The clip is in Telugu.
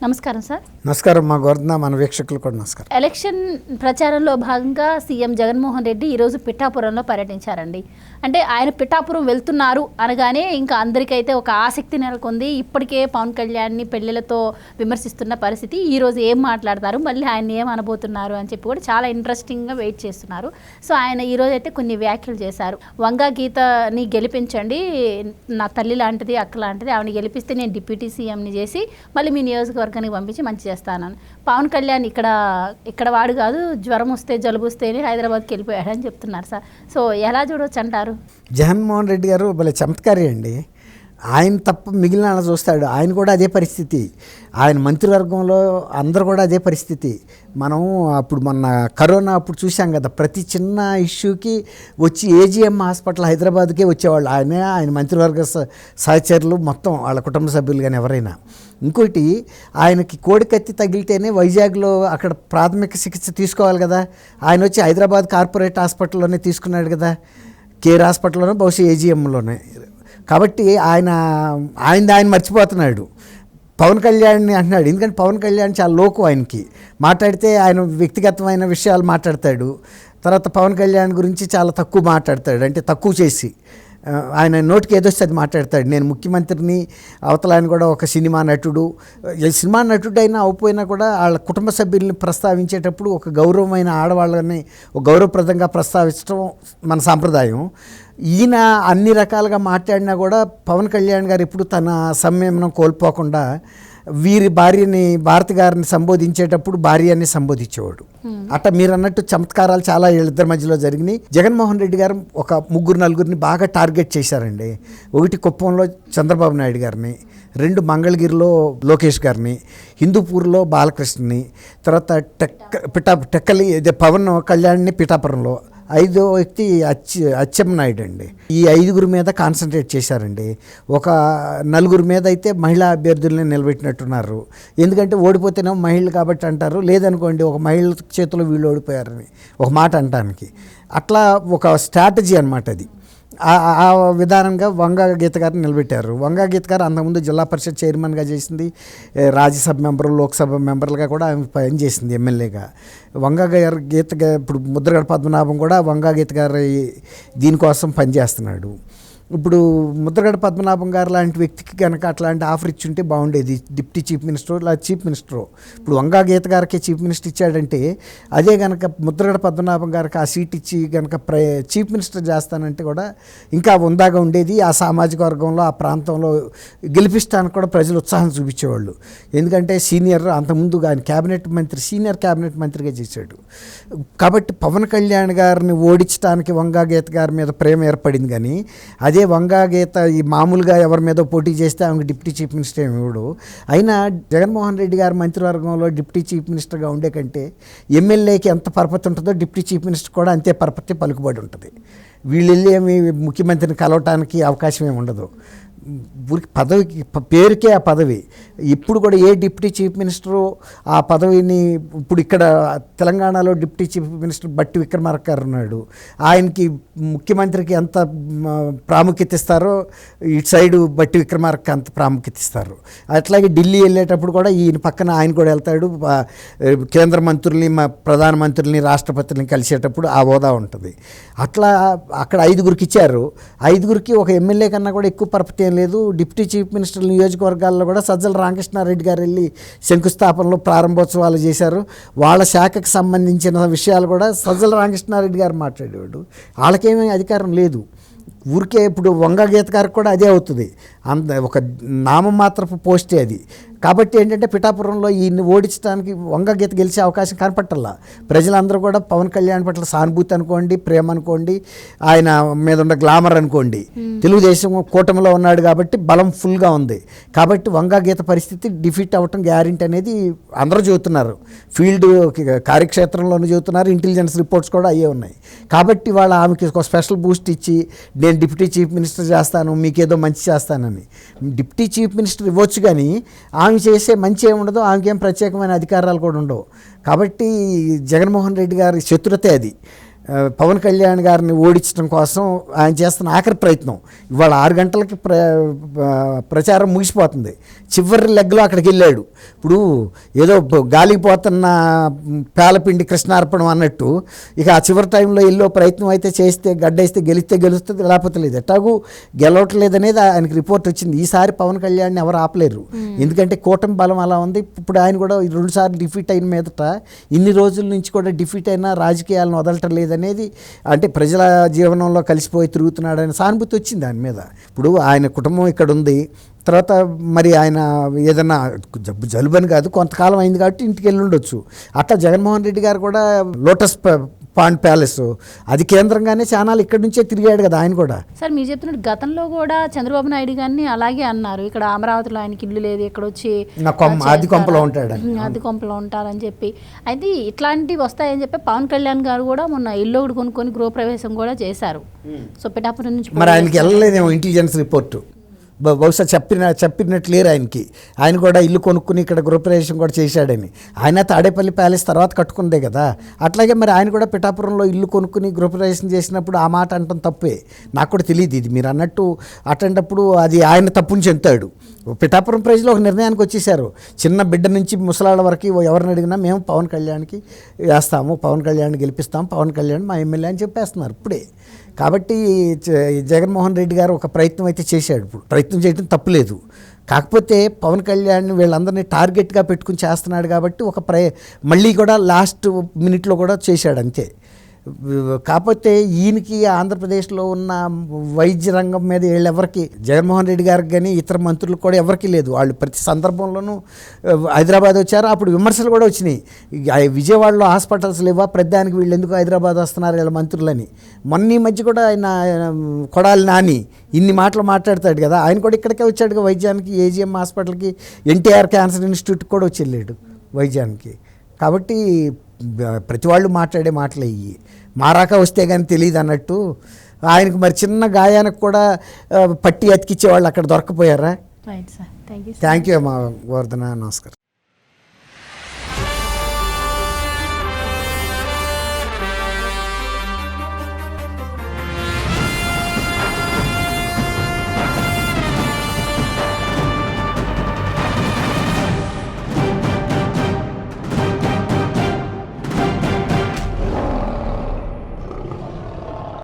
నమస్కారం సార్. నమస్కారం మా గోవర్ధన, మన వీక్షకులు కూడా నమస్కారం. ఎలక్షన్ ప్రచారంలో భాగంగా సీఎం జగన్మోహన్ రెడ్డి ఈరోజు పిఠాపురంలో పర్యటించారండి. అంటే ఆయన పిఠాపురం వెళ్తున్నారు అనగానే ఇంకా అందరికైతే ఒక ఆసక్తి నెలకొంది. ఇప్పటికే పవన్ కళ్యాణ్ని పెళ్లిలతో విమర్శిస్తున్న పరిస్థితి. ఈరోజు ఏం మాట్లాడతారు, మళ్ళీ ఆయన ఏం అనబోతున్నారు అని చెప్పి కూడా చాలా ఇంట్రెస్టింగ్గా వెయిట్ చేస్తున్నారు. సో ఆయన ఈరోజు అయితే కొన్ని వ్యాఖ్యలు చేశారు. వంగా గీతని గెలిపించండి, నా తల్లి లాంటిది, అక్క లాంటిది, ఆవిడని గెలిపిస్తే నేను డిప్యూటీ సీఎంని చేసి మళ్ళీ మీ నియోజకవర్గానికి పంపించి మంచి చేస్తానని. పవన్ కళ్యాణ్ ఇక్కడ వాడు కాదు, జ్వరం వస్తే జలుబు వస్తేనే హైదరాబాద్కి వెళ్ళిపోయాడని చెప్తున్నారు సార్. సో ఎలా చూడవచ్చు అంటారు? జగన్మోహన్ రెడ్డి గారు భలే చమత్కారి అండి. ఆయన తప్ప మిగిలిన అలా చూస్తాడు. ఆయన కూడా అదే పరిస్థితి. ఆయన మంత్రివర్గంలో అందరూ కూడా అదే పరిస్థితి. మనం అప్పుడు మొన్న కరోనా అప్పుడు చూసాం కదా, ప్రతి చిన్న ఇష్యూకి వచ్చి ఏజీఎం హాస్పిటల్ హైదరాబాద్కే వచ్చేవాళ్ళు. ఆయన మంత్రివర్గ సహచరులు మొత్తం వాళ్ళ కుటుంబ సభ్యులు కానీ ఎవరైనా. ఇంకోటి, ఆయనకి కోడికత్తి తగిలితేనే వైజాగ్లో అక్కడ ప్రాథమిక చికిత్స తీసుకోవాలి కదా, ఆయన వచ్చి హైదరాబాద్ కార్పొరేట్ హాస్పిటల్లోనే తీసుకున్నాడు కదా, కేర్ హాస్పిటల్లోనే, బహుశా ఏజీఎంలోనే. కాబట్టి ఆయన మర్చిపోతున్నాడు. పవన్ కళ్యాణ్ని అంటున్నాడు. ఎందుకంటే పవన్ కళ్యాణ్ చాలా లోకు, ఆయనకి మాట్లాడితే ఆయన వ్యక్తిగతమైన విషయాలు మాట్లాడతాడు. తర్వాత పవన్ కళ్యాణ్ గురించి చాలా తక్కువ మాట్లాడతాడు, అంటే తక్కువ చేసి ఆయన నోటికి ఏదొస్తే అది మాట్లాడతాడు. నేను ముఖ్యమంత్రిని, అవతల ఆయన కూడా ఒక సినిమా నటుడు. సినిమా నటుడు అయినా అయిపోయినా కూడా వాళ్ళ కుటుంబ సభ్యుల్ని ప్రస్తావించేటప్పుడు ఒక గౌరవమైన ఆడవాళ్ళని ఒక గౌరవప్రదంగా ప్రస్తావించడం మన సాంప్రదాయం. ఈయన అన్ని రకాలుగా మాట్లాడినా కూడా పవన్ కళ్యాణ్ గారు ఎప్పుడు తన సంయమనం కోల్పోకుండా వీరి భారతి గారిని సంబోధించేటప్పుడు భార్యని సంబోధించేవాడు. అట్లా మీరు అన్నట్టు చమత్కారాలు చాలా వీళ్ళిద్దరి మధ్యలో జరిగినాయి. జగన్మోహన్ రెడ్డి గారు ఒక 3-4 బాగా టార్గెట్ చేశారండి. ఒకటి కుప్పంలో చంద్రబాబు నాయుడు గారిని, 2 మంగళగిరిలో లోకేష్ గారిని, హిందూపూర్లో బాలకృష్ణని, తర్వాత టెక్కలి పవన్ కళ్యాణ్ని పిఠాపురంలో, 5వ వ్యక్తి అచ్చెన్నాయుడు అండి. ఈ 5 మీద కాన్సన్ట్రేట్ చేశారండి. ఒక 4 మీద అయితే మహిళా అభ్యర్థుల్ని నిలబెట్టినట్టున్నారు. ఎందుకంటే ఓడిపోతేనే మహిళలు కాబట్టి అంటారు, లేదనుకోండి ఒక మహిళ చేతిలో వీళ్ళు ఓడిపోయారని ఒక మాట అంటానికి. అట్లా ఒక స్ట్రాటజీ అన్నమాట అది. ఆ విధానంగా వంగా గీత గారిని నిలబెట్టారు. వంగా గీత గారు అంతకుముందు జిల్లా పరిషత్ చైర్మన్గా చేసింది, రాజ్యసభ మెంబరు, లోక్సభ మెంబర్లుగా కూడా ఆమె పనిచేసింది, ఎమ్మెల్యేగా. వంగా గీత ఇప్పుడు ముద్రగడ పద్మనాభం కూడా వంగా గీత గారి దీనికోసం పనిచేస్తున్నాడు. ఇప్పుడు ముద్రగడ పద్మనాభం గారు లాంటి వ్యక్తికి కనుక అట్లాంటి ఆఫర్ ఇచ్చుంటే బాగుండేది, డిప్యూటీ చీఫ్ మినిస్టర్ లేదా చీఫ్ మినిస్టర్. ఇప్పుడు వంగా గీత గారికి చీఫ్ మినిస్టర్ ఇచ్చాడంటే, అదే కనుక ముద్రగడ పద్మనాభం గారికి ఆ సీట్ ఇచ్చి కనుక చీఫ్ మినిస్టర్ చేస్తానంటే కూడా ఇంకా ఉందాగా ఉండేది. ఆ సామాజిక వర్గంలో, ఆ ప్రాంతంలో గెలిపిస్తానికి కూడా ప్రజలు ఉత్సాహం చూపించేవాళ్ళు. ఎందుకంటే సీనియర్, అంతకుముందు ఆయన క్యాబినెట్ మంత్రి, సీనియర్ క్యాబినెట్ మంత్రిగా చేశాడు. కాబట్టి పవన్ కళ్యాణ్ గారిని ఓడించడానికి వంగా గీత గారి మీద ప్రేమ ఏర్పడింది. కానీ అదే వంగా గీత ఈ మామూలుగా ఎవరి మీద పోటీ చేస్తే ఆమెకు డిప్యూటీ చీఫ్ మినిస్టర్ ఏమి ఇవ్వడు. అయినా జగన్మోహన్ రెడ్డి గారి మంత్రివర్గంలో డిప్యూటీ చీఫ్ మినిస్టర్గా ఉండే కంటే ఎమ్మెల్యేకి ఎంత పరపతి ఉంటుందో డిప్యూటీ చీఫ్ మినిస్టర్ కూడా అంతే పరపతి, పలుకుబడి ఉంటుంది. వీళ్ళు వెళ్ళి ఏమి ముఖ్యమంత్రిని కలవటానికి అవకాశం ఏమి ఉండదు. పదవికి పేరుకే ఆ పదవి. ఇప్పుడు కూడా ఏ డిప్యూటీ చీఫ్ మినిస్టరు ఆ పదవిని, ఇప్పుడు ఇక్కడ తెలంగాణలో డిప్యూటీ చీఫ్ మినిస్టర్ బట్టి విక్రమార్క గారు ఉన్నాడు, ఆయనకి ముఖ్యమంత్రికి ఎంత ప్రాముఖ్యత ఇస్తారో ఇటు సైడు బట్టి విక్రమార్క అంత ప్రాముఖ్యత ఇస్తారు. అట్లాగే ఢిల్లీ వెళ్ళేటప్పుడు కూడా ఈయన పక్కన ఆయన కూడా వెళ్తాడు. కేంద్ర మంత్రుల్ని, ప్రధానమంత్రుల్ని, రాష్ట్రపతిని కలిసేటప్పుడు ఆ హోదా ఉంటుంది. అట్లా అక్కడ 5గురికి ఇచ్చారు. 5గురికి ఒక ఎమ్మెల్యే కన్నా కూడా ఎక్కువ పరపతి లేదు. డిప్యూటీ చీఫ్ మినిస్టర్ నియోజకవర్గాల్లో కూడా సజ్జల రామకృష్ణారెడ్డి గారు వెళ్ళి శంకుస్థాపనలో ప్రారంభోత్సవాలు చేశారు. వాళ్ళ శాఖకు సంబంధించిన విషయాలు కూడా సజ్జల రామకృష్ణారెడ్డి గారు మాట్లాడేవాడు. వాళ్ళకేమీ అధికారం లేదు. ఊరికే ఇప్పుడు వంగా గీత గారికి కూడా అదే అవుతుంది. ఒక నామమాత్రపు పోస్టే అది. కాబట్టి ఏంటంటే పిఠాపురంలో ఈయన్ని ఓడించడానికి వంగా గీత గెలిచే అవకాశం కనపట్టల్లా. ప్రజలందరూ కూడా పవన్ కళ్యాణ్ పట్ల సానుభూతి అనుకోండి, ప్రేమ అనుకోండి, ఆయన మీద ఉన్న గ్లామర్ అనుకోండి. తెలుగుదేశం కూటమిలో ఉన్నాడు కాబట్టి బలం ఫుల్గా ఉంది. కాబట్టి వంగా గీత పరిస్థితి డిఫీట్ అవ్వటం గ్యారెంటీ అనేది అందరూ చెబుతున్నారు. ఫీల్డ్ కార్యక్షేత్రంలోనూ చెబుతున్నారు, ఇంటెలిజెన్స్ రిపోర్ట్స్ కూడా అయ్యే ఉన్నాయి. కాబట్టి వాళ్ళు ఆమెకి ఒక స్పెషల్ బూస్ట్ ఇచ్చి నేను డిప్యూటీ చీఫ్ మినిస్టర్ చేస్తాను, మీకేదో మంచి చేస్తానని. డిప్యూటీ చీఫ్ మినిస్టర్ ఇవ్వచ్చు, కానీ ఆమె చేసే మంచి ఏముండదు, ఆమెకేం ప్రత్యేకమైన అధికారాలు కూడా ఉండవు. కాబట్టి జగన్మోహన్ రెడ్డి గారి శత్రుతే అది. పవన్ కళ్యాణ్ గారిని ఓడించడం కోసం ఆయన చేస్తున్న ఆఖరి ప్రయత్నం. ఇవాళ 6 గంటలకి ప్రచారం ముగిసిపోతుంది. చివరి లెగ్లో అక్కడికి వెళ్ళాడు. ఇప్పుడు ఏదో గాలికి పోతున్న పేలపిండి కృష్ణార్పణం అన్నట్టు ఇక ఆ చివరి టైంలో వెళ్ళో ప్రయత్నం అయితే చేస్తే గడ్డేస్తే గెలిస్తే గెలుస్తుంది, లేకపోతే లేదు. ఎట్టాగూ గెలవట్లేదు అనేది ఆయనకి రిపోర్ట్ వచ్చింది. ఈసారి పవన్ కళ్యాణ్ని ఎవరు ఆపలేరు, ఎందుకంటే కూటమి బలం అలా ఉంది. ఇప్పుడు ఆయన కూడా 2 సార్లు డిఫీట్ అయిన మీదట ఇన్ని రోజుల నుంచి కూడా డిఫీట్ అయినా రాజకీయాలను వదలటం లేదనేది, అంటే ప్రజల జీవనంలో కలిసిపోయి తిరుగుతున్నాడని సానుభూతి వచ్చింది ఆయన మీద. ఇప్పుడు ఆయన కుటుంబం ఇక్కడ ఉంది, తర్వాత మరి ఆయన ఏదన్నా జలుబని కాదు కొంతకాలం అయింది కాబట్టి ఇంటికి వెళ్ళి ఉండొచ్చు. అట్లా జగన్మోహన్ రెడ్డి గారు కూడా లోటస్ పాండ్ ప్యాలెస్ అది కేంద్రంగానే ఛానల్ ఇక్కడి నుంచే తిరిగాడు కదా ఆయన కూడా. సార్ మీరు చెప్తున్నట్టు గతంలో కూడా చంద్రబాబు నాయుడు గారిని అలాగే అన్నారు, ఇక్కడ అమరావతిలో ఆయనకి ఇల్లు లేదు, ఇక్కడ వచ్చి అది కొంపలో ఉంటాడు, అది కొంపలో ఉంటారని చెప్పి. అయితే ఇట్లాంటివి వస్తాయని చెప్పి పవన్ కళ్యాణ్ గారు కూడా మొన్న ఇల్లు ఒకటి కొనుక్కొని గృహప్రవేశం కూడా చేశారు. సో పిఠాపురం నుంచి మరి ఆయనకి వెళ్ళలేదేమో ఇంటెలిజెన్స్ రిపోర్టు, బహుశా చెప్పినట్లు లేరు ఆయనకి. ఆయన కూడా ఇల్లు కొనుక్కుని ఇక్కడ గృహప్రవేశం కూడా చేశాడని. ఆయన తాడేపల్లి ప్యాలెస్ తర్వాత కట్టుకుందే కదా. అట్లాగే మరి ఆయన కూడా పిఠాపురంలో ఇల్లు కొనుక్కుని గృహప్రవేశం చేసినప్పుడు ఆ మాట అంటాం తప్పే. నాకు కూడా తెలియదు ఇది మీరు అన్నట్టు. అట్లాంటప్పుడు అది ఆయన తప్పుని చెందుతాడు. పిఠాపురం ప్రజలు ఒక నిర్ణయానికి వచ్చేసారు, చిన్న బిడ్డ నుంచి ముసలాళ్ళ వరకు ఎవరిని అడిగినా మేము పవన్ కళ్యాణ్కి వేస్తాము, పవన్ కళ్యాణ్ గెలిపిస్తాము, పవన్ కళ్యాణ్ మా ఎమ్మెల్యే అని చెప్పేస్తున్నారు ఇప్పుడే. కాబట్టి జగన్మోహన్ రెడ్డి గారు ఒక ప్రయత్నం అయితే చేశాడు. ఇప్పుడు ప్రయత్నం చేయడం తప్పులేదు, కాకపోతే పవన్ కళ్యాణ్ వీళ్ళందరినీ టార్గెట్గా పెట్టుకుని చేస్తున్నాడు కాబట్టి మళ్ళీ కూడా లాస్ట్ మినిట్లో కూడా చేశాడు అంతే. కాకపోతే ఈయనకి ఆంధ్రప్రదేశ్లో ఉన్న వైద్య రంగం మీద వీళ్ళెవరికి, జగన్మోహన్ రెడ్డి గారికి కానీ ఇతర మంత్రులకు కూడా ఎవరికి లేదు. వాళ్ళు ప్రతి సందర్భంలోనూ హైదరాబాద్ వచ్చారు, అప్పుడు విమర్శలు కూడా వచ్చినాయి. విజయవాడలో హాస్పిటల్స్ లేవా, ప్రతిదానికి వీళ్ళు ఎందుకు హైదరాబాద్ వస్తున్నారు వీళ్ళ మంత్రులని. మొన్న ఈ మధ్య కూడా ఆయన కొడాలి నాని ఇన్ని మాటలు మాట్లాడతాడు కదా, ఆయన కూడా ఇక్కడికే వచ్చాడు వైద్యానికి, ఏజిఎం హాస్పిటల్కి, ఎన్టీఆర్ క్యాన్సర్ ఇన్స్టిట్యూట్కి కూడా వచ్చి వెళ్ళాడు వైద్యానికి. కాబట్టి ప్రతి వాళ్ళు మాట్లాడే మాటలే ఇవి, మారాక వస్తే కానీ తెలియదు అన్నట్టు. ఆయనకు మరి చిన్న గాయానికి కూడా పట్టి అతికిచ్చేవాళ్ళు అక్కడ దొరకపోయారా. Right sir, thank you. Thank you అమ్మా గోవర్ధన, నమస్కారం.